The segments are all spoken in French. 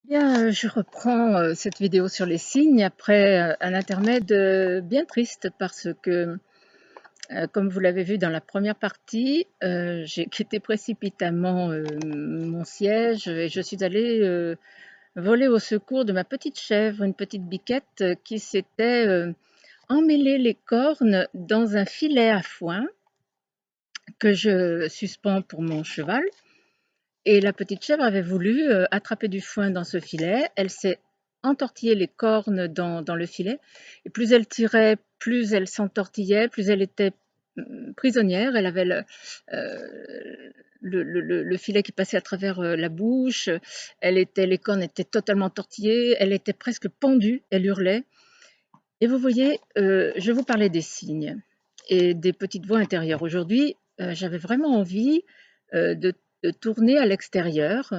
Bien, je reprends, cette vidéo sur les signes après, un intermède, bien triste parce que, comme vous l'avez vu dans la première partie, j'ai quitté précipitamment, mon siège et je suis allée, voler au secours de ma petite chèvre, une petite biquette, qui s'était, emmêlé les cornes dans un filet à foin que je suspends pour mon cheval. Et la petite chèvre avait voulu, attraper du foin dans ce filet. Elle s'est entortillé les cornes dans le filet et plus elle tirait, plus elle s'entortillait, plus elle était, prisonnière. Elle avait le filet qui passait à travers, la bouche. Les cornes étaient totalement tortillées, elle était presque pendue, elle hurlait. Et vous voyez, je vous parlais des signes et des petites voix intérieures. Aujourd'hui, j'avais vraiment envie, de tourner à l'extérieur,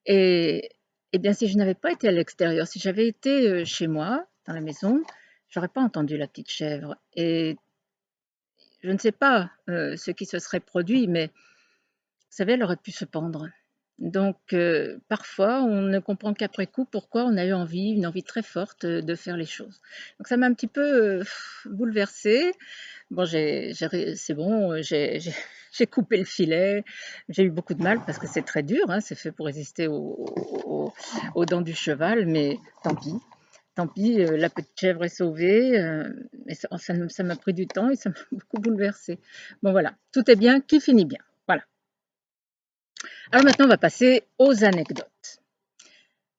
et et bien, si je n'avais pas été à l'extérieur, si j'avais été, chez moi, dans la maison, j'aurais pas entendu la petite chèvre et je ne sais pas, ce qui se serait produit, mais vous savez, elle aurait pu se pendre. Donc parfois, on ne comprend qu'après coup pourquoi on a eu envie, une envie très forte, de faire les choses. Donc ça m'a un petit peu, bouleversée. Bon, j'ai ré c'est bon, j'ai j'ai coupé le filet. J'ai eu beaucoup de mal parce que c'est très dur, hein, c'est fait pour résister aux dents du cheval, mais tant pis, la petite chèvre est sauvée, mais ça m'a pris du temps et ça m'a beaucoup bouleversée. Bon voilà, tout est bien qui finit bien. Voilà. Alors maintenant, on va passer aux anecdotes.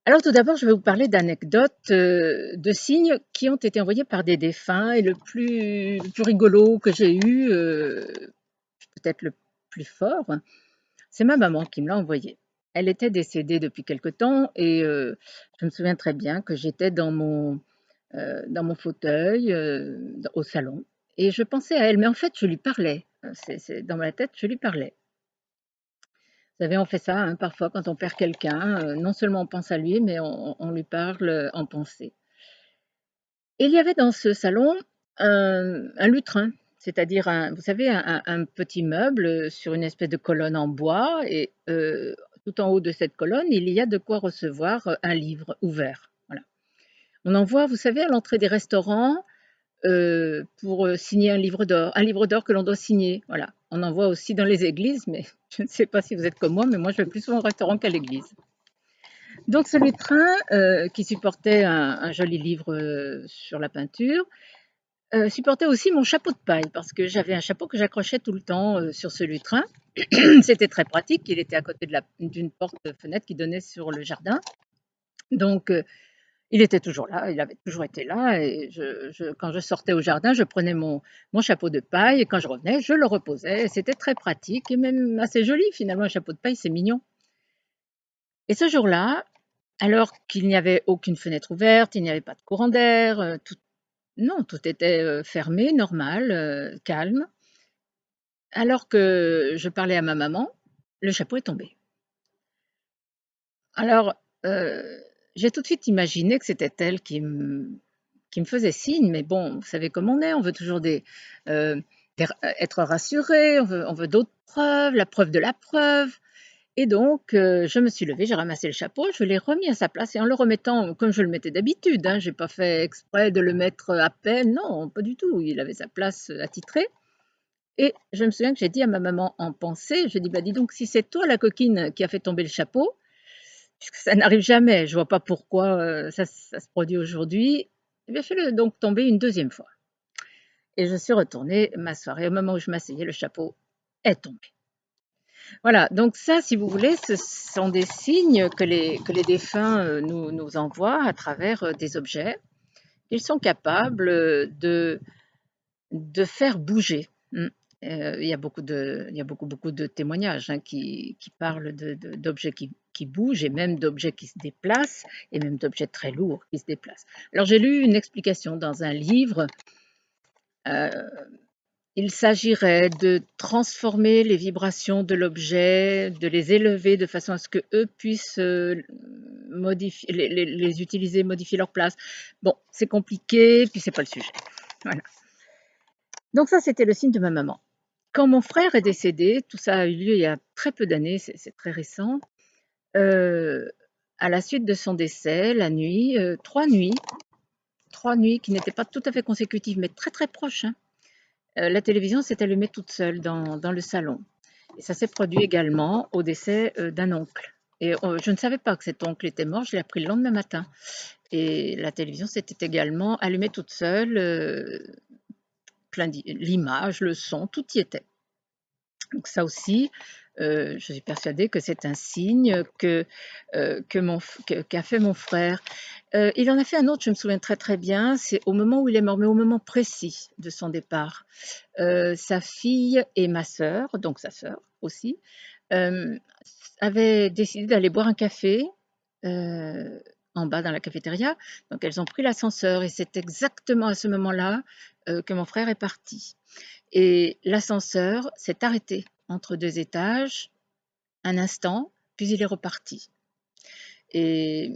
Alors tout d'abord, je vais vous parler d'anecdotes, de signes qui ont été envoyés par des défunts et le plus rigolo que j'ai eu, peut-être le plus fort, c'est ma maman qui me l'a envoyé. Elle était décédée depuis quelque temps et je me souviens très bien que j'étais dans mon fauteuil, au salon et je pensais à elle, mais en fait je lui parlais, c'est dans ma tête, je lui parlais. Vous savez, on fait ça, hein, parfois quand on perd quelqu'un, non seulement on pense à lui, mais on lui parle, en pensée. Et il y avait dans ce salon un lutrin, c'est-à-dire vous savez, un petit meuble, sur une espèce de colonne en bois et tout en haut de cette colonne, il y a de quoi recevoir, un livre ouvert, voilà. On en voit, vous savez, à l'entrée des restaurants, pour, signer un livre d'or que l'on doit signer, voilà. On en voit aussi dans les églises, mais je ne sais pas si vous êtes comme moi, mais moi je vais plus souvent au restaurant qu'à l'église. Donc ce lutrin, qui supportait un joli livre, sur la peinture, supportait aussi mon chapeau de paille parce que j'avais un chapeau que j'accrochais tout le temps, sur ce lutrin. C'était très pratique, il était à côté d'une porte-fenêtre qui donnait sur le jardin. Donc il était toujours là, il avait toujours été là et quand je sortais au jardin, je prenais mon chapeau de paille et quand je revenais, je le reposais. C'était très pratique et même assez joli finalement, un chapeau de paille, c'est mignon. Et ce jour-là, alors qu'il n'y avait aucune fenêtre ouverte, il n'y avait pas de courant d'air, non, tout était, fermé, normal, calme. Alors que je parlais à ma maman, le chapeau est tombé. Alors, j'ai tout de suite imaginé que c'était elle qui me faisait signe, mais bon, vous savez comme on est, on veut toujours heu, être rassuré, on veut d'autres preuves, la preuve de la preuve. Et donc, je me suis levée, j'ai ramassé le chapeau, je l'ai remis à sa place et en le remettant comme je le mettais d'habitude, hein, j'ai pas fait exprès de le mettre, à peine, non, pas du tout. Il avait sa place, attitrée et je me souviens que j'ai dit à ma maman en pensée, je lui ai dit: «Bah, dis donc, si c'est toi la coquine qui a fait tomber le chapeau, puisque ça n'arrive jamais, je vois pas pourquoi, ça se produit aujourd'hui, eh bien, fais-le donc tomber une deuxième fois» et je suis retournée m'asseoir et au moment où je m'asseyais, le chapeau est tombé. Voilà, donc ça, si vous voulez, ce sont des signes que les défunts, nous envoient à travers, des objets. Ils sont capables, de faire bouger. Mmh. Il y a beaucoup de témoignages, hein, qui parlent d'objets qui bougent et même d'objets qui se déplacent et même d'objets très lourds qui se déplacent. Alors j'ai lu une explication dans un livre, heu il s'agirait de transformer les vibrations de l'objet, de les élever de façon à ce qu'eux puissent, modifier les utiliser, modifier leur place. Bon, c'est compliqué, puis c'est pas le sujet. Voilà. Donc ça, c'était le signe de ma maman. Quand mon frère est décédé, tout ça a eu lieu il y a très peu d'années, c'est très récent, heu à la suite de son décès, la nuit, 3 nuits qui n'étaient pas tout à fait consécutives, mais très, très proches, hein, la télévision s'est allumée toute seule dans le salon. Et ça s'est produit également au décès, d'un oncle. Et je ne savais pas que cet oncle était mort, je l'ai appris le lendemain matin. Et la télévision s'était également allumée toute seule, l'image, le son, tout y était. Donc ça aussi, je suis persuadée que c'est un signe qu'a fait mon frère. Il en a fait un autre, je me souviens très, très bien, c'est au moment où il est mort, mais au moment précis de son départ. Sa fille et ma sœur, donc sa sœur aussi, hem, avaient décidé d'aller boire un café, heu, en bas dans la cafétéria. Donc elles ont pris l'ascenseur et c'est exactement à ce moment-là, que mon frère est parti. Et l'ascenseur s'est arrêté entre 2 étages, un instant, puis il est reparti. Et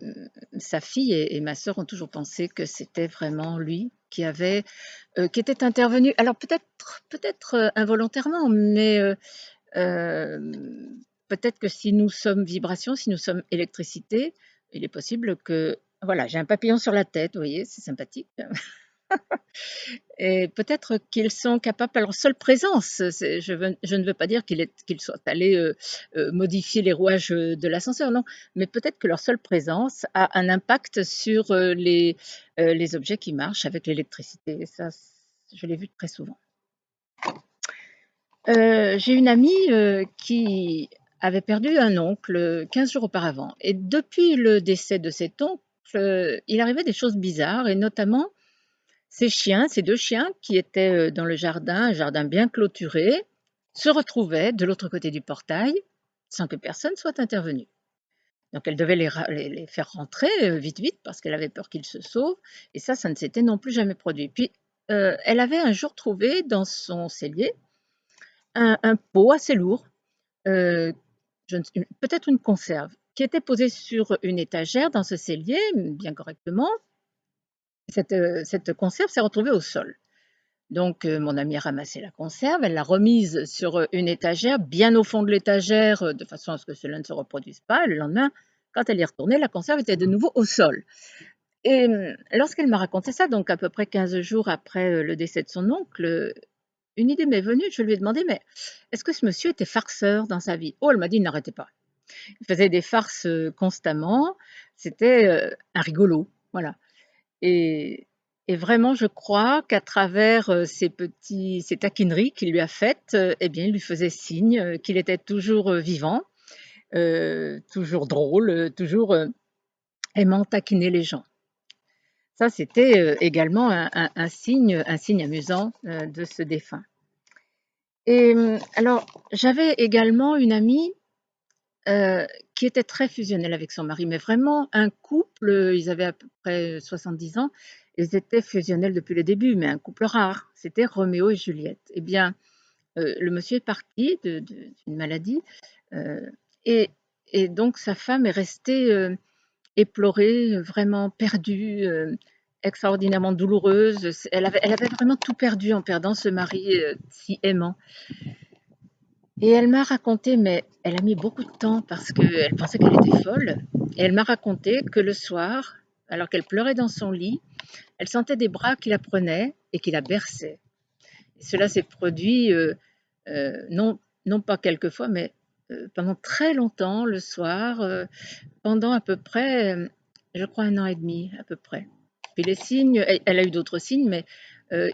sa fille et ma sœur ont toujours pensé que c'était vraiment lui qui était intervenu. Alors peut-être, involontairement, mais peut-être que si nous sommes vibration, si nous sommes électricité, il est possible que voilà, j'ai un papillon sur la tête, vous voyez, c'est sympathique. Et peut-être qu'ils sont capables par leur seule présence, je ne veux pas dire qu'ils soient allés, modifier les rouages, de l'ascenseur, non, mais peut-être que leur seule présence a un impact sur, les objets qui marchent avec l'électricité. Ça, je l'ai vu très souvent. J'ai une amie, qui avait perdu un oncle, 15 jours auparavant et depuis le décès de cet oncle, il arrivait des choses bizarres et notamment ces 2 chiens qui étaient, dans le jardin, un jardin bien clôturé, se retrouvaient de l'autre côté du portail, sans que personne soit intervenu. Donc elle devait les faire rentrer, vite, vite parce qu'elle avait peur qu'ils se sauvent et ça ne s'était non plus jamais produit. Puis, elle avait un jour trouvé dans son cellier un pot assez lourd, heu, je ne sais peut-être une conserve, qui était posée sur une étagère dans ce cellier, bien correctement. Cette conserve s'est retrouvée au sol. Donc, mon amie a ramassé la conserve, elle l'a remise sur, une étagère, bien au fond de l'étagère, de façon à ce que cela ne se reproduise pas. Le lendemain, quand elle y est retournée, la conserve était de nouveau au sol. Et lorsqu'elle m'a raconté ça, donc à peu près 15 jours après, le décès de son oncle, une idée m'est venue. Je lui ai demandé: «Mais est-ce que ce monsieur était farceur dans sa vie?» «Oh», elle m'a dit: «Il n'arrêtait pas. Il faisait des farces, constamment. C'était, un rigolo», voilà. Et vraiment, je crois qu'à travers, ces taquineries qu'il lui a faites, eh bien, il lui faisait signe, qu'il était toujours, vivant, toujours drôle, toujours, aimant taquiner les gens. Ça, c'était, également un signe amusant, de ce défunt. Et alors, j'avais également une amie, heu, qui était très fusionnelle avec son mari, mais vraiment un couple, ils avaient à peu près 70 ans, ils étaient fusionnels depuis le début, mais un couple rare, c'était Roméo et Juliette. Eh bien, le monsieur est parti d'une maladie, heu et donc sa femme est restée, éplorée, vraiment perdue, extraordinairement douloureuse. Elle avait vraiment tout perdu en perdant ce mari, si aimant. Et elle m'a raconté, mais elle a mis beaucoup de temps parce qu'elle pensait qu'elle était folle. Et elle m'a raconté que le soir, alors qu'elle pleurait dans son lit, elle sentait des bras qui la prenaient et qui la berçaient. Et cela s'est produit, non pas quelques fois, mais pendant très longtemps, le soir, pendant à peu près, je crois 1 an et demi, à peu près. Puis les signes, elle a eu d'autres signes, mais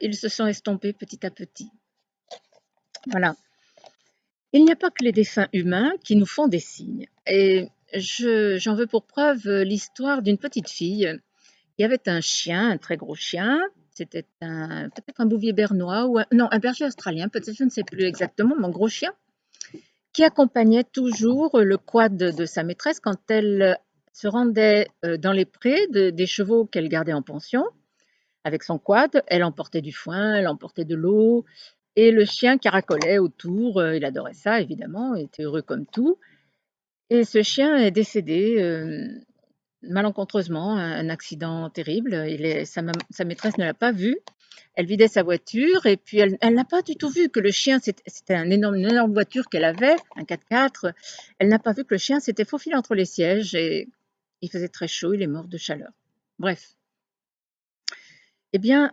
ils se sont estompés petit à petit. Voilà. Il n'y a pas que les défunts humains qui nous font des signes. Et j'en veux pour preuve l'histoire d'une petite fille qui avait un chien, un très gros chien. C'était peut-être un bouvier bernois ou non, un berger australien, peut-être, je ne sais plus exactement, mon gros chien, qui accompagnait toujours le quad de sa maîtresse quand elle se rendait dans les prés des chevaux qu'elle gardait en pension. Avec son quad, elle emportait du foin, elle emportait de l'eau, et le chien caracolait autour, il adorait ça évidemment, il était heureux comme tout. Et ce chien est décédé, malencontreusement, un accident terrible. Sa maîtresse ne l'a pas vu. Elle vidait sa voiture et puis elle n'a pas du tout vu que le chien c'était une énorme voiture qu'elle avait, un 4x4. Elle n'a pas vu que le chien s'était faufilé entre les sièges et il faisait très chaud, il est mort de chaleur. Bref. Eh bien,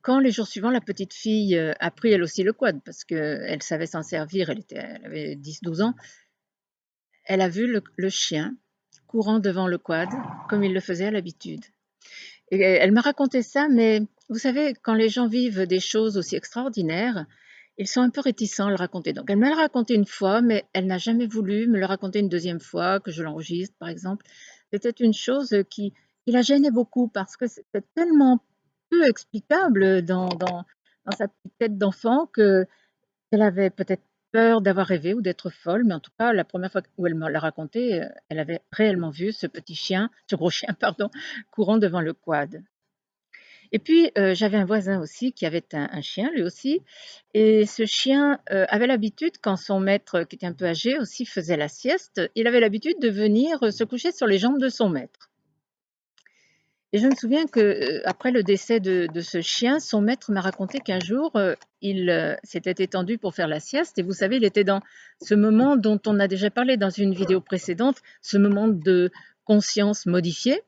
quand les jours suivants, la petite fille a pris elle aussi le quad, parce qu'elle savait s'en servir, elle avait 10-12 ans, elle a vu le chien courant devant le quad, comme il le faisait à l'habitude. Et elle m'a raconté ça, mais vous savez, quand les gens vivent des choses aussi extraordinaires, ils sont un peu réticents à le raconter. Donc, elle me l'a raconté une fois, mais elle n'a jamais voulu me le raconter une deuxième fois, que je l'enregistre, par exemple. C'était une chose qui la gênait beaucoup parce que c'était tellement peu explicable dans sa petite tête d'enfant que qu'elle avait peut-être peur d'avoir rêvé ou d'être folle, mais en tout cas, la première fois où elle me l'a raconté, elle avait réellement vu ce petit chien, ce gros chien, pardon, courant devant le quad. Et puis, j'avais un voisin aussi qui avait un chien lui aussi, et ce chien, avait l'habitude quand son maître, qui était un peu âgé aussi, faisait la sieste, il avait l'habitude de venir, se coucher sur les jambes de son maître. Et je me souviens que, après le décès de ce chien, son maître m'a raconté qu'un jour, il, s'était étendu pour faire la sieste et vous savez, il était dans ce moment dont on a déjà parlé dans une vidéo précédente, ce moment de conscience modifiée,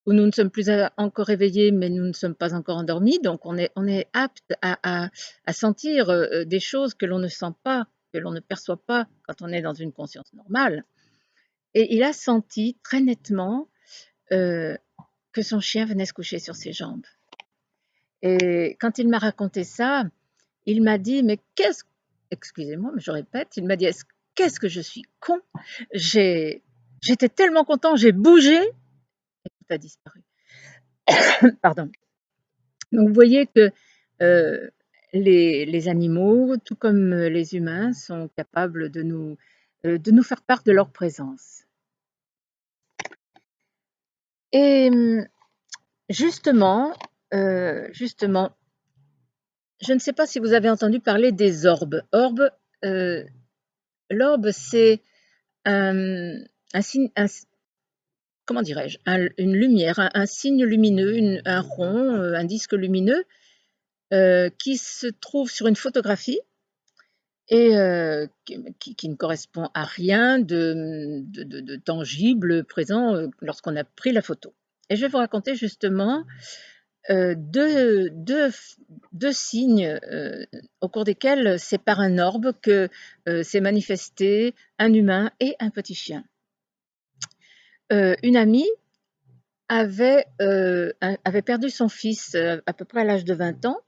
où nous ne sommes plus encore éveillés, mais nous ne sommes pas encore endormis. Donc, on est apte à sentir des choses que l'on ne sent pas, que l'on ne perçoit pas quand on est dans une conscience normale. Et il a senti très nettement euh, que son chien venait se coucher sur ses jambes. Et quand il m'a raconté ça, il m'a dit, mais excusez-moi, mais je répète, il m'a dit, qu'est-ce que je suis con. J'étais tellement content, j'ai bougé et tout a disparu. Pardon. Donc vous voyez que les animaux, tout comme les humains, sont capables de nous faire part de leur présence. Et justement, justement, je ne sais pas si vous avez entendu parler des orbes. Euh, L'orbe, c'est un, un signe, comment dirais-je, une lumière, un signe lumineux, un rond, un disque lumineux qui se trouve sur une photographie et qui ne correspond à rien de tangible présent lorsqu'on a pris la photo. Et je vais vous raconter justement deux signes au cours desquels c'est par un orbe que s'est manifesté un humain et un petit chien. Une amie avait perdu son fils à peu près à l'âge de 20 ans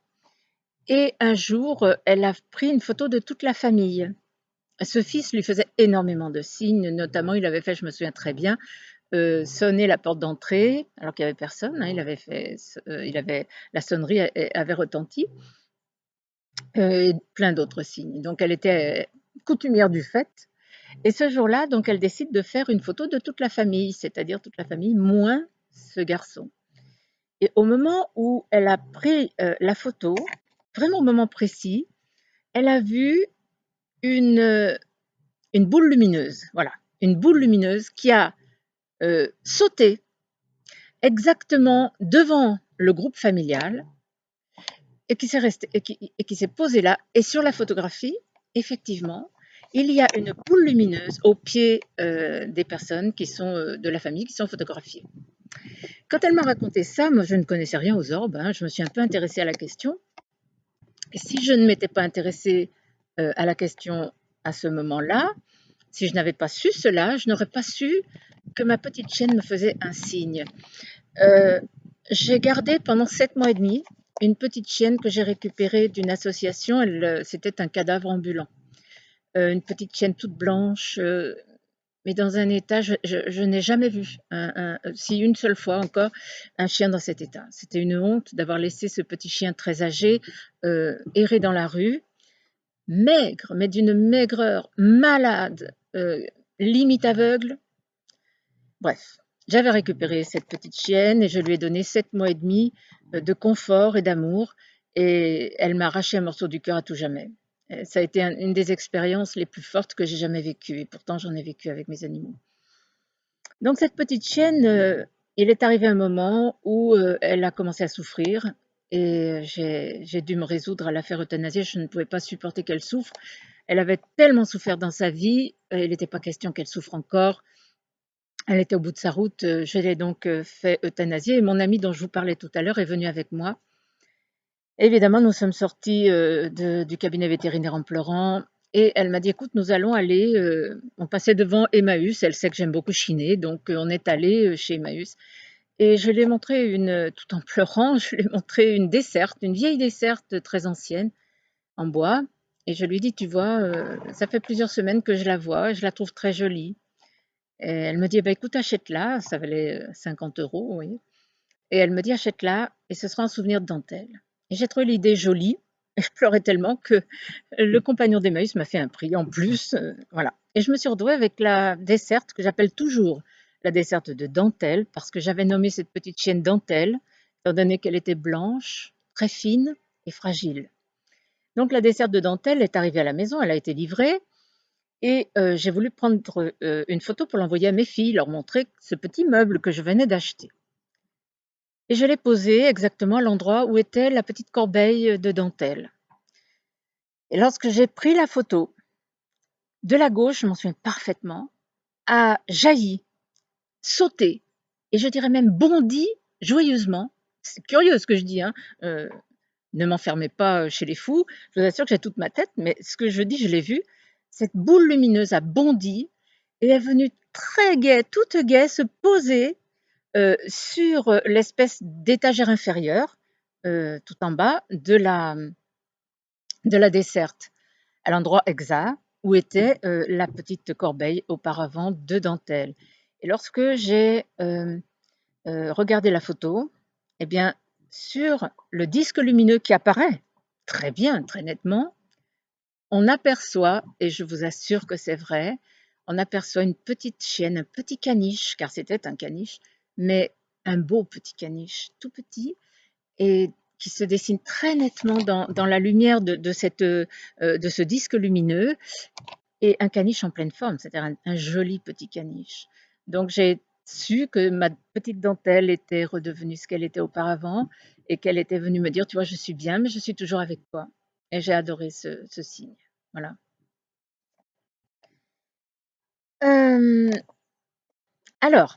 et un jour, elle a pris une photo de toute la famille. Ce fils lui faisait énormément de signes, notamment il avait fait, je me souviens très bien, sonner la porte d'entrée alors qu'il n'y avait personne, hein, la sonnerie avait retenti, et plein d'autres signes. Donc elle était coutumière du fait et ce jour-là, donc elle décide de faire une photo de toute la famille, c'est-à-dire toute la famille moins ce garçon. Et au moment où elle a pris la photo, vraiment au moment précis, elle a vu une, une boule lumineuse, voilà, une boule lumineuse qui a sauté exactement devant le groupe familial et qui s'est resté, et qui s'est posé là. Et sur la photographie, effectivement, il y a une boule lumineuse au pied des personnes qui sont de la famille qui sont photographiées. Quand elle m'a raconté ça, moi je ne connaissais rien aux orbes, hein, je me suis un peu intéressée à la question. Et si je ne m'étais pas intéressée à la question à ce moment-là, si je n'avais pas su cela, je n'aurais pas su que ma petite chienne me faisait un signe. Euh, j'ai gardé pendant 7 mois et demi une petite chienne que j'ai récupérée d'une association. C'était un cadavre ambulant. Une petite chienne toute blanche, mais dans un état, je n'ai jamais vu, si une seule fois encore, un chien dans cet état. C'était une honte d'avoir laissé ce petit chien très âgé errer dans la rue, maigre, mais d'une maigreur malade, limite aveugle. Bref, j'avais récupéré cette petite chienne et je lui ai donné 7 mois et demi de confort et d'amour et elle m'a arraché un morceau du cœur à tout jamais. Ça a été une des expériences les plus fortes que j'ai jamais vécues et pourtant j'en ai vécu avec mes animaux. Donc cette petite chienne, il est arrivé un moment où elle a commencé à souffrir et j'ai dû me résoudre à la faire euthanasier. Je ne pouvais pas supporter qu'elle souffre. Elle avait tellement souffert dans sa vie, il n'était pas question qu'elle souffre encore. Elle était au bout de sa route, je l'ai donc fait euthanasier et mon amie dont je vous parlais tout à l'heure est venue avec moi. Évidemment, nous sommes sortis du cabinet vétérinaire en pleurant et elle m'a dit, écoute, nous allons aller, on passait devant Emmaüs, elle sait que j'aime beaucoup chiner, donc on est allé chez Emmaüs et je lui ai montré tout en pleurant, je lui ai montré une desserte, une vieille desserte très ancienne en bois et je lui ai dit, tu vois, ça fait plusieurs semaines que je la vois, je la trouve très jolie. Et elle me dit, bah, écoute, achète-la, ça valait 50 euros, oui. Et elle me dit: «Achète-la et ce sera un souvenir de dentelle» et j'ai trouvé l'idée jolie et je pleurais tellement que le compagnon d'Emmaüs m'a fait un prix en plus, voilà et je me suis retrouvée avec la desserte que j'appelle toujours la desserte de dentelle parce que j'avais nommé cette petite chienne Dentelle, étant donné qu'elle était blanche, très fine et fragile. Donc la desserte de dentelle est arrivée à la maison, elle a été livrée et j'ai voulu prendre, une photo pour l'envoyer à mes filles, leur montrer ce petit meuble que je venais d'acheter. Et je l'ai posée exactement à l'endroit où était la petite corbeille de dentelle. Et lorsque j'ai pris la photo, de la gauche, je m'en souviens parfaitement, a jailli, sauté, et je dirais même bondi joyeusement. C'est curieux ce que je dis, hein. euh, ne m'enfermez pas chez les fous, je vous assure que j'ai toute ma tête, mais ce que je dis, je l'ai vu. Cette boule lumineuse a bondi et est venue très gaie, toute gaie, se poser sur l'espèce d'étagère inférieure, tout en bas de la desserte, à l'endroit exact où était la petite corbeille auparavant de dentelle. Et lorsque j'ai regardé la photo, eh bien, sur le disque lumineux qui apparaît très bien, très nettement, on aperçoit, et je vous assure que c'est vrai, on aperçoit une petite chienne, un petit caniche, car c'était un caniche, mais un beau petit caniche, tout petit, et qui se dessine très nettement dans la lumière de ce disque lumineux, et un caniche en pleine forme, c'est-à-dire un joli petit caniche. Donc j'ai su que ma petite dentelle était redevenue ce qu'elle était auparavant, et qu'elle était venue me dire, tu vois, je suis bien, mais je suis toujours avec toi. Et j'ai adoré ce signe. Voilà. Euh, alors,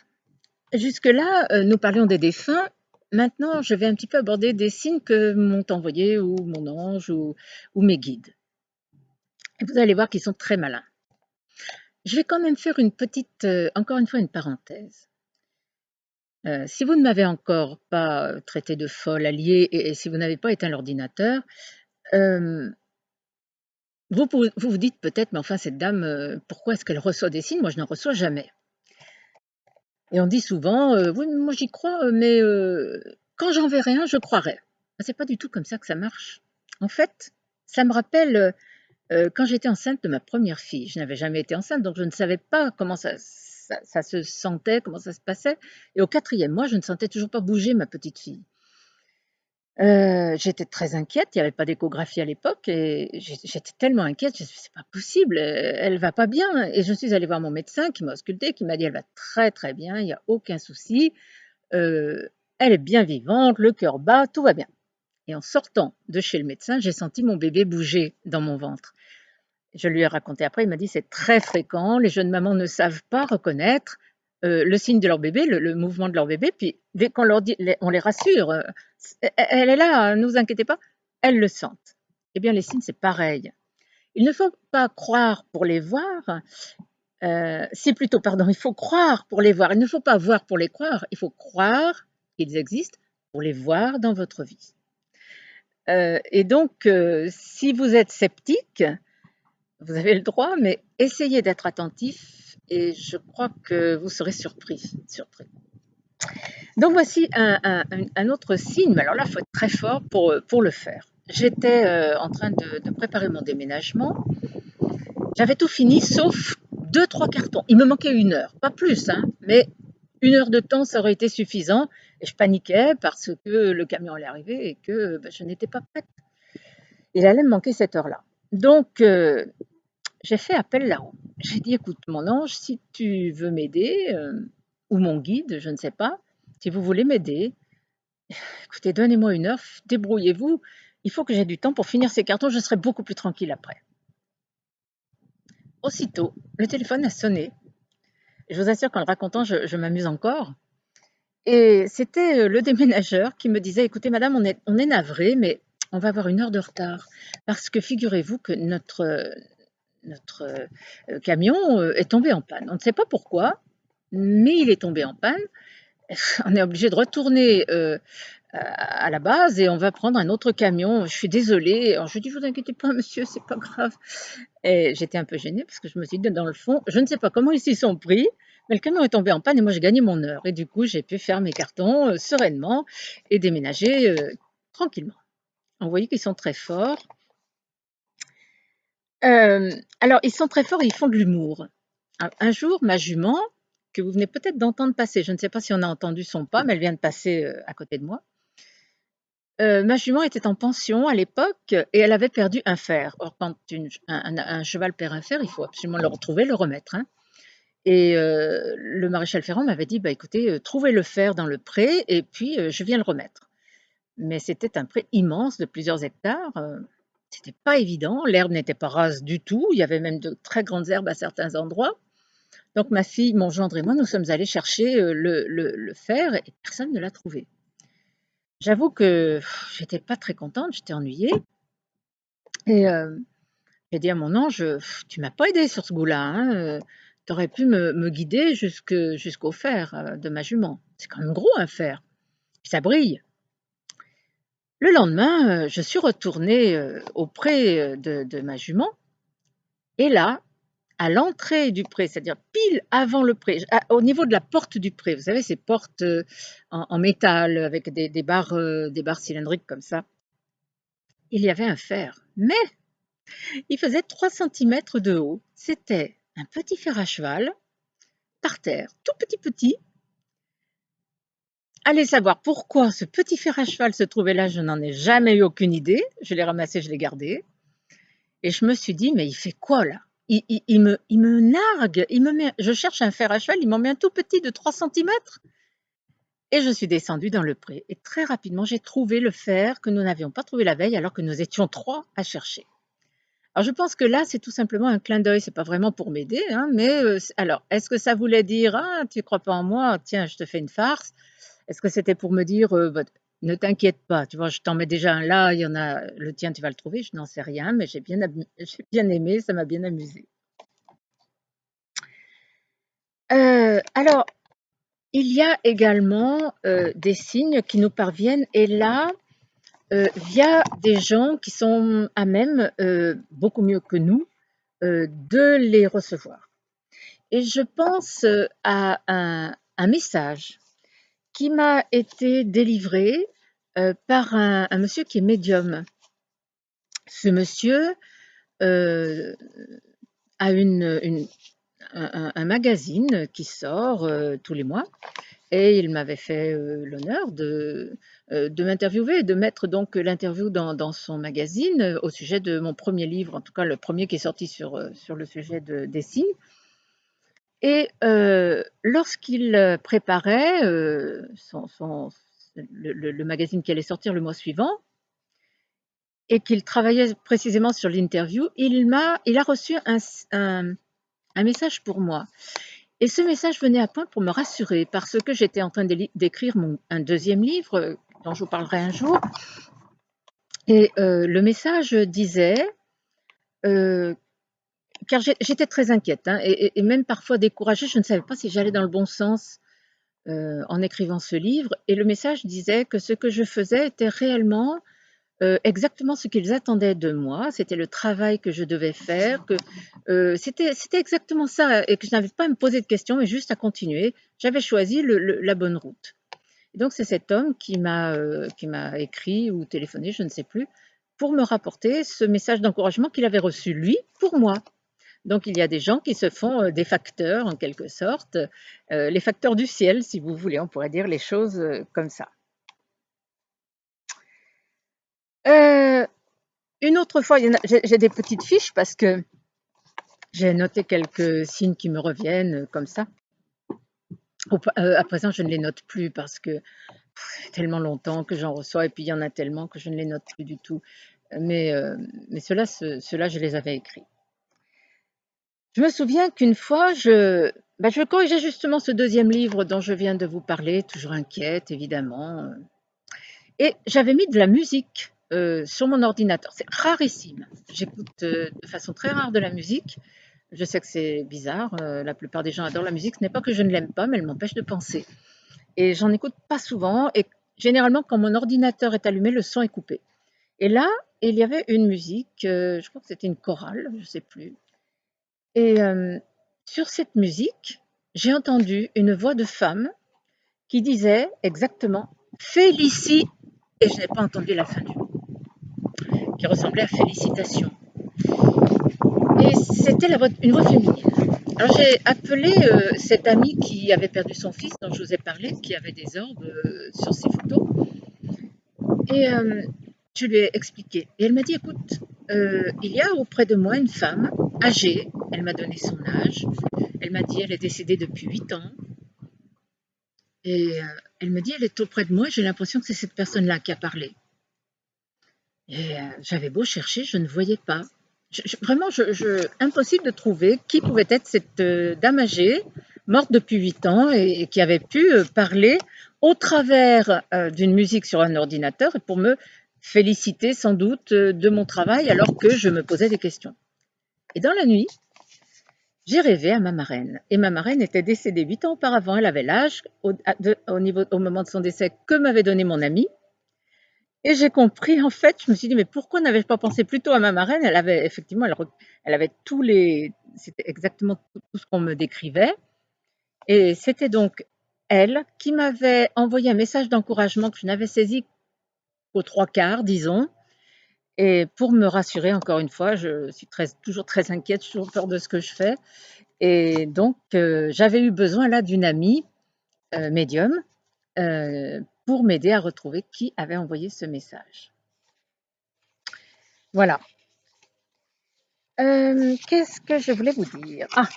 jusque-là, nous parlions des défunts. Maintenant, je vais un petit peu aborder des signes que m'ont envoyés ou mon ange ou mes guides. Et vous allez voir qu'ils sont très malins. Je vais quand même faire une petite, encore une fois, une parenthèse. Si vous ne m'avez encore pas traité de folle, alliée, et si vous n'avez pas éteint l'ordinateur, euh, vous vous dites peut-être, mais enfin, cette dame, pourquoi est-ce qu'elle reçoit des signes? Moi, je n'en reçois jamais. Et on dit souvent, oui, mais moi j'y crois, mais quand j'en verrai un, je croirai. C'est pas du tout comme ça que ça marche. En fait, ça me rappelle quand j'étais enceinte de ma première fille. Je n'avais jamais été enceinte, donc je ne savais pas comment ça se sentait, comment ça se passait. Et au 4e mois, je ne sentais toujours pas bouger ma petite fille. J'étais très inquiète, il n'y avait pas d'échographie à l'époque et j'étais tellement inquiète, je me suis dit: «C'est pas possible, elle va pas bien» et je suis allée voir mon médecin qui m'a auscultée, qui m'a dit: «Elle va très, très bien, il n'y a aucun souci, heu, elle est bien vivante, le cœur bat, tout va bien» et en sortant de chez le médecin, j'ai senti mon bébé bouger dans mon ventre. Je lui ai raconté après, il m'a dit: «C'est très fréquent, les jeunes mamans ne savent pas reconnaître, le signe de leur bébé, le mouvement de leur bébé, puis dès qu'on leur dit on les rassure, elle est là, ne vous inquiétez pas», elles le sentent. Eh bien les signes, c'est pareil. Il ne faut pas croire pour les voir, si plutôt pardon, il faut croire pour les voir. Il ne faut pas voir pour les croire, il faut croire qu'ils existent pour les voir dans votre vie. Et donc si vous êtes sceptique, vous avez le droit, mais essayez d'être attentif et je crois que vous serez surpris. Donc voici un autre signe, mais alors là, il faut être très fort pour le faire. J'étais en train de préparer mon déménagement. J'avais tout fini sauf 2, 3 cartons. Il me manquait 1 heure, pas plus, hein, mais 1 heure de temps, ça aurait été suffisant. Et je paniquais parce que le camion allait arriver et que je n'étais pas prête. Il allait me manquer cette heure-là. Donc, j'ai fait appel là-haut. J'ai dit: «Écoute mon ange, si tu veux m'aider, ou mon guide, je ne sais pas, si vous voulez m'aider, écoutez, donnez-moi 1 heure, débrouillez-vous. Il faut que j'ai du temps pour finir ces cartons, je serai beaucoup plus tranquille après». Aussitôt, le téléphone a sonné Je vous assure qu'en le racontant, je m'amuse encore. Et c'était le déménageur qui me disait: «Écoutez madame, on est navré, mais on va avoir 1 heure de retard parce que figurez-vous que notre camion est tombé en panne. On ne sait pas pourquoi, mais il est tombé en panne. On est obligé de retourner à la base et on va prendre un autre camion. Je suis désolée.» Alors je lui dis: «Vous inquiétez pas monsieur, c'est pas grave.» Et j'étais un peu gênée parce que je me suis dit dans le fond, je ne sais pas comment ils s'y sont pris, mais le camion est tombé en panne et moi j'ai gagné mon heure. Et du coup, j'ai pu faire mes cartons sereinement et déménager tranquillement. Vous voyez qu'ils sont très forts. Alors, ils sont très forts et ils font de l'humour. Un jour, ma jument, que vous venez peut-être d'entendre passer, je ne sais pas si on a entendu son pas, mais elle vient de passer à côté de moi. Ma jument était en pension à l'époque et elle avait perdu un fer. Or, quand un cheval perd un fer, il faut absolument le retrouver, le remettre, hein. Et le maréchal Ferrand m'avait dit: «Bah, écoutez, trouvez le fer dans le pré et puis je viens le remettre.» Mais c'était un pré immense de plusieurs hectares, c'était pas évident, l'herbe n'était pas rase du tout, il y avait même de très grandes herbes à certains endroits. Donc ma fille, mon gendre et moi, nous sommes allés chercher le fer et personne ne l'a trouvé. J'avoue que j'étais pas très contente, j'étais ennuyée et j'ai dit à mon ange: Tu m'as pas aidée sur ce goût-là, hein, tu aurais pu me guider jusqu'au fer, de ma jument. C'est quand même gros un fer, puis ça brille.» Le lendemain, je suis retournée, auprès, de ma jument et là, à l'entrée du pré, c'est-à-dire pile avant le pré, au niveau de la porte du pré, vous savez ces portes, en métal avec des barres cylindriques comme ça, il y avait un fer, mais il faisait 3 centimètres de haut. C'était un petit fer à cheval, par terre, tout petit. Allez savoir pourquoi ce petit fer à cheval se trouvait là, je n'en ai jamais eu aucune idée. Je l'ai ramassé, je l'ai gardé et je me suis dit: «Mais il fait quoi là? Il me nargue, il me met je cherche un fer à cheval, il m'en met un tout petit de 3 centimètres.» Et je suis descendue dans le pré et très rapidement, j'ai trouvé le fer que nous n'avions pas trouvé la veille alors que nous étions 3 à chercher. Alors je pense que là, c'est tout simplement un clin d'œil, c'est pas vraiment pour m'aider, hein, mais alors, est-ce que ça voulait dire: «Ah, tu crois pas en moi? Tiens, je te fais une farce.» Est-ce que c'était pour me dire, bah, «Ne t'inquiète pas, tu vois, je t'en mets déjà un là, il y en a le tien, tu vas le trouver.» Je n'en sais rien, mais j'ai bien aimé, ça m'a bien amusée. Alors, il y a également, des signes qui nous parviennent et là, via des gens qui sont à même, beaucoup mieux que nous, de les recevoir. Et je pense, à un message qui m'a été délivré, par un monsieur qui est médium. Ce monsieur, heu, a un magazine qui sort, tous les mois et il m'avait fait, l'honneur de m'interviewer et de mettre donc l'interview dans son magazine, au sujet de mon premier livre, en tout cas le premier qui est sorti sur le sujet des signes. Et lorsqu'il, préparait, son le magazine qui allait sortir le mois suivant et qu'il travaillait précisément sur l'interview, il a reçu un message pour moi et ce message venait à point pour me rassurer parce que j'étais en train d'écrire un 2e livre, dont je vous parlerai un jour et le message disait, heu car j'étais très inquiète, hein, et même parfois découragée, je ne savais pas si j'allais dans le bon sens, en écrivant ce livre et le message disait que ce que je faisais était réellement, exactement ce qu'ils attendaient de moi. C'était le travail que je devais faire, que, c'était exactement ça et que je n'avais pas à me poser de questions, mais juste à continuer. J'avais choisi la bonne route. Et donc c'est cet homme qui m'a écrit ou téléphoné, je ne sais plus, pour me rapporter ce message d'encouragement qu'il avait reçu lui, pour moi. Donc il y a des gens qui se font, des facteurs en quelque sorte, les facteurs du ciel si vous voulez, on pourrait dire les choses, comme ça. Heu, une autre fois, il y en a j'ai des petites fiches parce que j'ai noté quelques signes qui me reviennent, comme ça. À présent, je ne les note plus parce que ça fait tellement longtemps que j'en reçois et puis il y en a tellement que je ne les note plus du tout. Mais ceux-là, je les avais écrits. Je me souviens qu'une fois, je corrigeais justement ce deuxième livre dont je viens de vous parler, toujours inquiète évidemment, et j'avais mis de la musique sur mon ordinateur. C'est rarissime. J'écoute de façon très rare de la musique. Je sais que c'est bizarre, la plupart des gens adorent la musique. Ce n'est pas que je ne l'aime pas, mais elle m'empêche de penser. Et j'en écoute pas souvent. Et généralement, quand mon ordinateur est allumé, le son est coupé. Et là, il y avait une musique, je crois que c'était une chorale, je ne sais plus. Et sur cette musique, j'ai entendu une voix de femme qui disait exactement Félicie, et je n'ai pas entendu la fin du mot, qui ressemblait à félicitations. Et c'était une voix féminine. Alors j'ai appelé cette amie qui avait perdu son fils, dont je vous ai parlé, qui avait des orbes sur ses photos, et je lui ai expliqué. Et elle m'a dit, écoute, il y a auprès de moi une femme âgée, elle m'a donné son âge, elle m'a dit, elle est décédée depuis 8 ans, et elle me dit, elle est auprès de moi, j'ai l'impression que c'est cette personne-là qui a parlé. Et j'avais beau chercher, je ne voyais pas. Vraiment, impossible de trouver qui pouvait être cette dame âgée, morte depuis 8 ans et qui avait pu parler au travers d'une musique sur un ordinateur et pour me féliciter sans doute de mon travail alors que je me posais des questions. Et dans la nuit, j'ai rêvé à ma marraine. Et ma marraine était décédée 8 ans auparavant. Elle avait l'âge au moment de son décès que m'avait donné mon ami. Et j'ai compris, en fait, je me suis dit, mais pourquoi n'avais-je pas pensé plus tôt à ma marraine? Elle avait effectivement, elle avait c'était exactement tout ce qu'on me décrivait. Et c'était donc elle qui m'avait envoyé un message d'encouragement que je n'avais saisi qu'aux 3/4, disons. Et pour me rassurer, encore une fois, je suis toujours très inquiète, j'ai toujours peur de ce que je fais. Et donc, j'avais eu besoin là d'une amie médium pour m'aider à retrouver qui avait envoyé ce message. Voilà. Qu'est-ce que je voulais vous dire? Ah,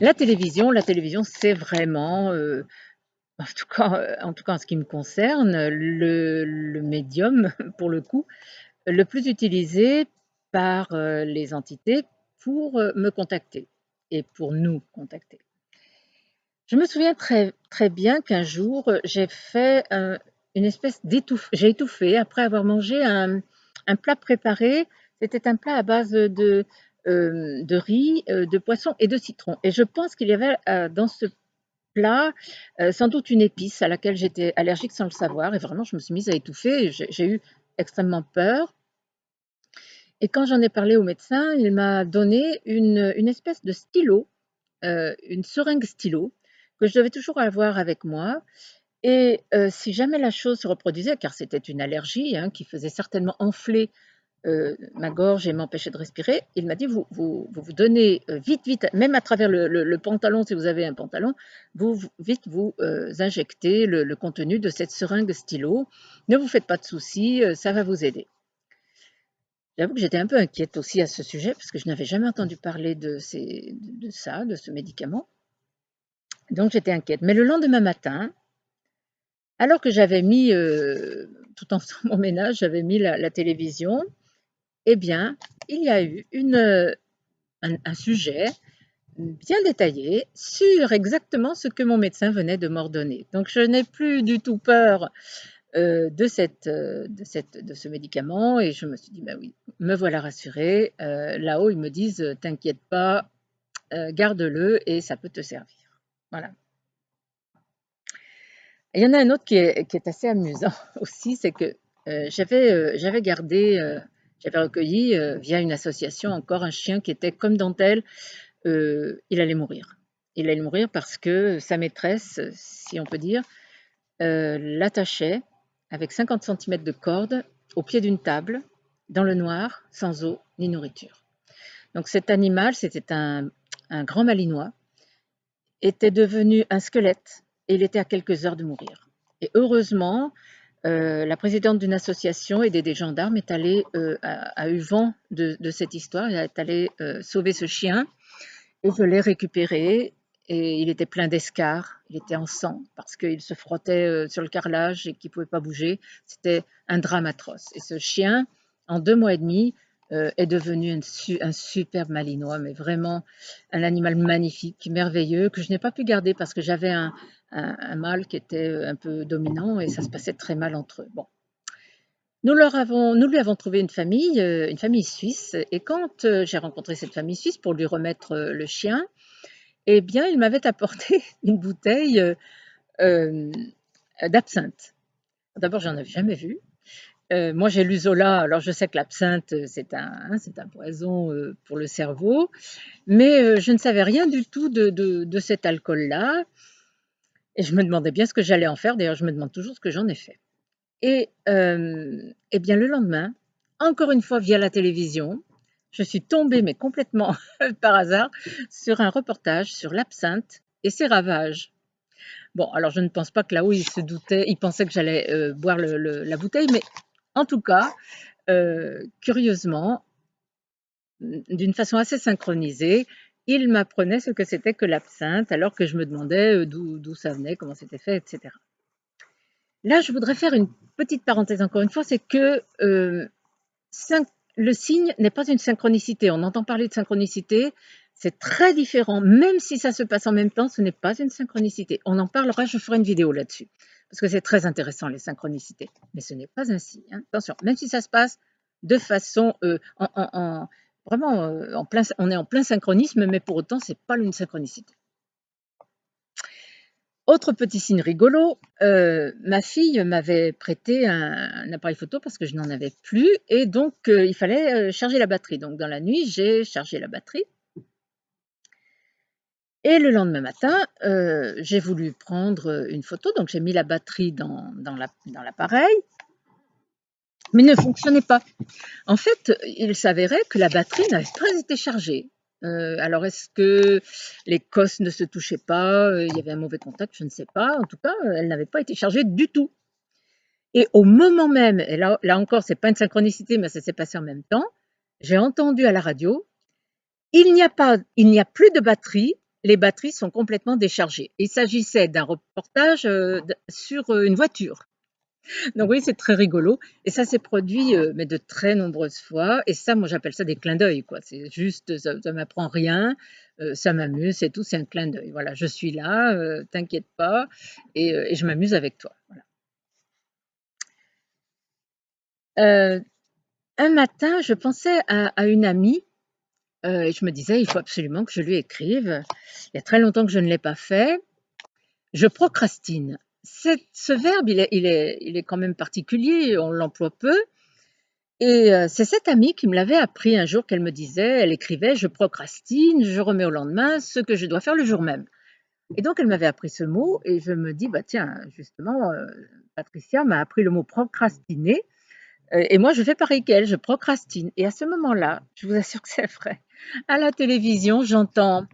la télévision, c'est vraiment, en tout cas en ce qui me concerne, le médium, pour le coup, le plus utilisé par, les entités pour, me contacter et pour nous contacter. Je me souviens très bien qu'un jour, j'ai fait, une espèce j'ai étouffé après avoir mangé un plat préparé. C'était un plat à base de riz, de poisson et de citron et je pense qu'il y avait, dans ce plat, sans doute une épice à laquelle j'étais allergique sans le savoir et vraiment je me suis mise à étouffer et j'ai eu extrêmement peur et quand j'en ai parlé au médecin, il m'a donné une espèce de stylo, une seringue stylo que je devais toujours avoir avec moi et si jamais la chose se reproduisait, car c'était une allergie, hein, qui faisait certainement enfler, ma gorge et m'empêcher de respirer, il m'a dit: «Vous donnez, vite, même à travers le pantalon, si vous avez un pantalon, vous injectez le contenu de cette seringue stylo. Ne vous faites pas de soucis, ça va vous aider». J'avoue que j'étais un peu inquiète aussi à ce sujet parce que je n'avais jamais entendu parler de ça, de ce médicament. Donc j'étais inquiète. Mais le lendemain matin, alors que j'avais mis, tout en faisant mon ménage, j'avais mis la télévision, eh bien, il y a eu un sujet bien détaillé sur exactement ce que mon médecin venait de m'ordonner. Donc je n'ai plus du tout peur, de ce médicament et je me suis dit: «Bah oui, me voilà rassurée, là-haut ils me disent: "T'inquiète pas, garde-le et ça peut te servir"». Voilà. Et il y en a un autre qui est assez amusant aussi, c'est que, j'avais gardé, j'avais recueilli, via une association encore un chien qui était comme Dentelle, il allait mourir. Il allait mourir parce que sa maîtresse, si on peut dire, l'attachait avec 50 centimètres de corde au pied d'une table, dans le noir, sans eau ni nourriture. Donc cet animal, c'était un grand malinois, était devenu un squelette et il était à quelques heures de mourir. Et heureusement, la présidente d'une association aidée des gendarmes est allée, a eu vent de cette histoire et est allée, sauver ce chien et je l'ai récupéré et il était plein d'escarres, il était en sang parce qu'il se frottait, sur le carrelage et qu'il ne pouvait pas bouger. C'était un drame atroce et ce chien, en 2 mois et demi, est devenu un superbe malinois, mais vraiment un animal magnifique, merveilleux, que je n'ai pas pu garder parce que j'avais un mâle qui était un peu dominant et ça se passait très mal entre eux. Bon. Nous lui avons trouvé une famille suisse, et quand j'ai rencontré cette famille suisse pour lui remettre le chien, eh bien, il m'avait apporté une bouteille euh, d'absinthe. D'abord, j'en avais jamais vu. Moi, j'ai lu Zola, alors je sais que l'absinthe, c'est un poison pour le cerveau, mais je ne savais rien du tout de cet alcool-là, et je me demandais bien ce que j'allais en faire. D'ailleurs, je me demande toujours ce que j'en ai fait. Et bien, le lendemain, encore une fois via la télévision, je suis tombée, mais complètement par hasard, sur un reportage sur l'absinthe et ses ravages. Bon, alors je ne pense pas que là-haut, il pensait que j'allais boire la bouteille, mais en tout cas, curieusement, d'une façon assez synchronisée, il m'apprenait ce que c'était que l'absinthe, alors que je me demandais d'où ça venait, comment c'était fait, etc. Là, je voudrais faire une petite parenthèse encore une fois, c'est que le signe n'est pas une synchronicité. On entend parler de synchronicité, c'est très différent. Même si ça se passe en même temps, ce n'est pas une synchronicité. On en parlera, je ferai une vidéo là-dessus, parce que c'est très intéressant, les synchronicités. Mais ce n'est pas un signe, hein. Attention, même si ça se passe de façon, vraiment, on est en plein synchronisme, mais pour autant, ce n'est pas une synchronicité. Autre petit signe rigolo, ma fille m'avait prêté un appareil photo parce que je n'en avais plus, et donc il fallait charger la batterie. Donc dans la nuit, j'ai chargé la batterie, et le lendemain matin, j'ai voulu prendre une photo, donc j'ai mis la batterie dans l'appareil, mais il ne fonctionnait pas. En fait, il s'avérait que la batterie n'avait pas été chargée. Alors est-ce que les cosses ne se touchaient pas, il y avait un mauvais contact, je ne sais pas. En tout cas, elle n'avait pas été chargée du tout. Et au moment même, et là encore, c'est pas une synchronicité, mais ça s'est passé en même temps, j'ai entendu à la radio: il n'y a plus de batterie, les batteries sont complètement déchargées. Il s'agissait d'un reportage sur une voiture. Donc oui, c'est très rigolo. Et ça s'est produit mais de très nombreuses fois. Et ça, moi, j'appelle ça des clins d'œil, quoi. C'est juste, ça ne m'apprend rien, ça m'amuse, c'est tout, c'est un clin d'œil. Voilà, je suis là, t'inquiète pas, et je m'amuse avec toi. Voilà. Un matin, je pensais à une amie, et je me disais: «Il faut absolument que je lui écrive. Il y a très longtemps que je ne l'ai pas fait». Je procrastine. Ce verbe, il est quand même particulier, on l'emploie peu, et c'est cette amie qui me l'avait appris un jour, qu'elle me disait, elle écrivait: «Je procrastine, je remets au lendemain ce que je dois faire le jour même». Et donc elle m'avait appris ce mot, et je me dis: «Bah tiens, justement, Patricia m'a appris le mot procrastiner». Et moi, je fais pareil qu'elle, je procrastine, et à ce moment-là, je vous assure que c'est vrai, à la télévision, j'entends: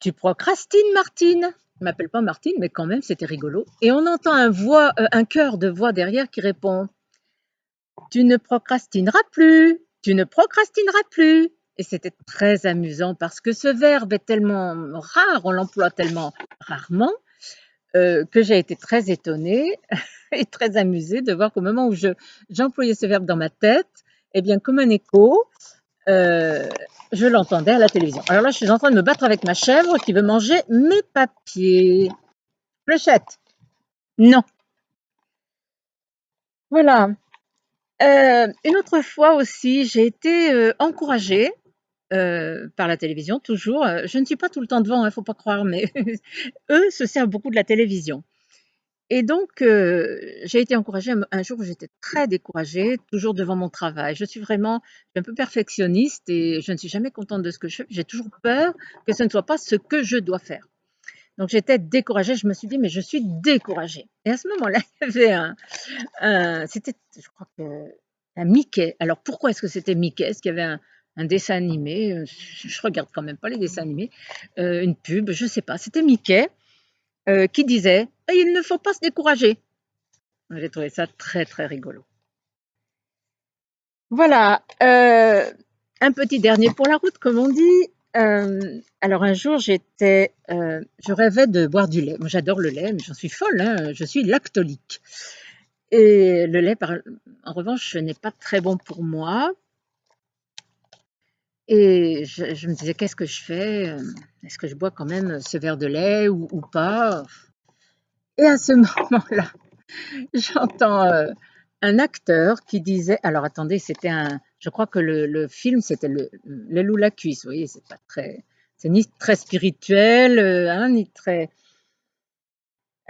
«Tu procrastines, Martine?» Elle m'appelle pas Martine, mais quand même, c'était rigolo, et on entend un chœur de voix derrière qui répond: «Tu ne procrastineras plus, tu ne procrastineras plus». Et c'était très amusant parce que ce verbe est tellement rare, on l'emploie tellement rarement, que j'ai été très étonnée et très amusée de voir qu'au moment où j'employais ce verbe dans ma tête, eh bien, comme un écho, euh, je l'entendais à la télévision. Alors là, je suis en train de me battre avec ma chèvre qui veut manger mes papiers. Fléchette. Non. Voilà. Une autre fois aussi, j'ai été encouragée par la télévision, toujours. Je ne suis pas tout le temps devant, il ne faut pas croire, mais eux se servent beaucoup de la télévision. Et donc, j'ai été encouragée un jour où j'étais très découragée, toujours devant mon travail. Je suis un peu perfectionniste, et je ne suis jamais contente de ce que je fais. J'ai toujours peur que ce ne soit pas ce que je dois faire. Donc j'étais découragée, je me suis dit: «Mais je suis découragée», et à ce moment-là, il y avait c'était, je crois que un Mickey. Alors pourquoi est-ce que c'était Mickey? Est-ce qu'il y avait un dessin animé? Je regarde quand même pas les dessins animés, une pub, je ne sais pas. C'était Mickey qui disait: «Il ne faut pas se décourager». J'ai trouvé ça très, très rigolo. Voilà, un petit dernier pour la route, comme on dit. Alors un jour, je rêvais de boire du lait. Moi, j'adore le lait, mais j'en suis folle, hein, je suis lactolique, et le lait, en revanche, ce n'est pas très bon pour moi. Et je me disais: «Qu'est-ce que je fais? Est-ce que je bois quand même ce verre de lait ou pas?» Et à ce moment-là, j'entends, un acteur qui disait alors attendez, c'était un je crois que le film, c'était le L'aile ou la cuisse, vous voyez? C'est pas très c'est ni très spirituel, hein,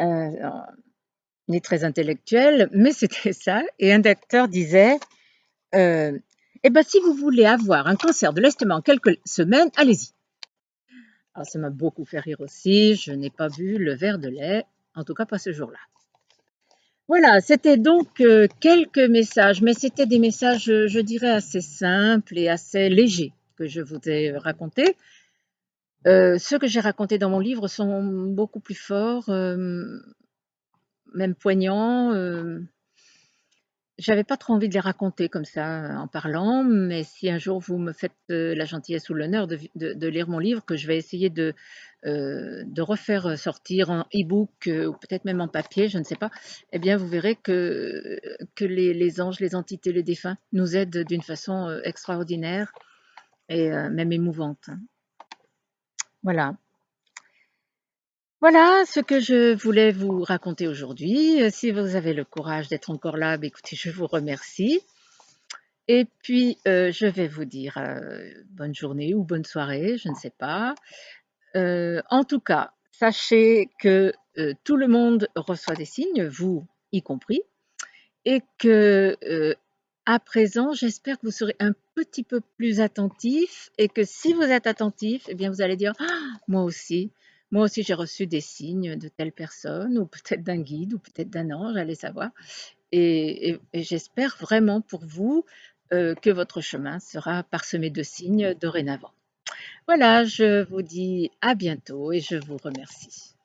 heu, ni très intellectuel, mais c'était ça et un acteur disait, heu: «Et bah, si vous voulez avoir un cancer de l'estomac en quelques semaines, allez-y». Alors ça m'a beaucoup fait rire aussi, je n'ai pas bu le verre de lait, en tout cas pas ce jour-là. Voilà, c'était donc, quelques messages, mais c'était des messages, je dirais assez simples et assez légers que je vous ai racontés. Ceux que j'ai racontés dans mon livre sont beaucoup plus forts, même poignants, j'avais pas trop envie de les raconter comme ça, en parlant, mais si un jour vous me faites, la gentillesse ou l'honneur de lire mon livre, que je vais essayer de refaire, sortir en e-book, ou peut-être même en papier, je ne sais pas, eh bien vous verrez que les anges, les entités, les défunts nous aident d'une façon, extraordinaire et même émouvante, hein. Voilà. Voilà ce que je voulais vous raconter aujourd'hui. Si vous avez le courage d'être encore là, bah, écoutez, je vous remercie. Et puis, je vais vous dire, bonne journée ou bonne soirée, je ne sais pas. En tout cas, sachez que, tout le monde reçoit des signes, vous y compris, et que, à présent, j'espère que vous serez un petit peu plus attentifs et que si vous êtes attentifs, eh bien, vous allez dire: «Ah, moi aussi j'ai reçu des signes de telle personne» ou peut-être d'un guide ou peut-être d'un ange, allez savoir. Et j'espère vraiment pour vous, que votre chemin sera parsemé de signes dorénavant. Voilà, je vous dis à bientôt et je vous remercie.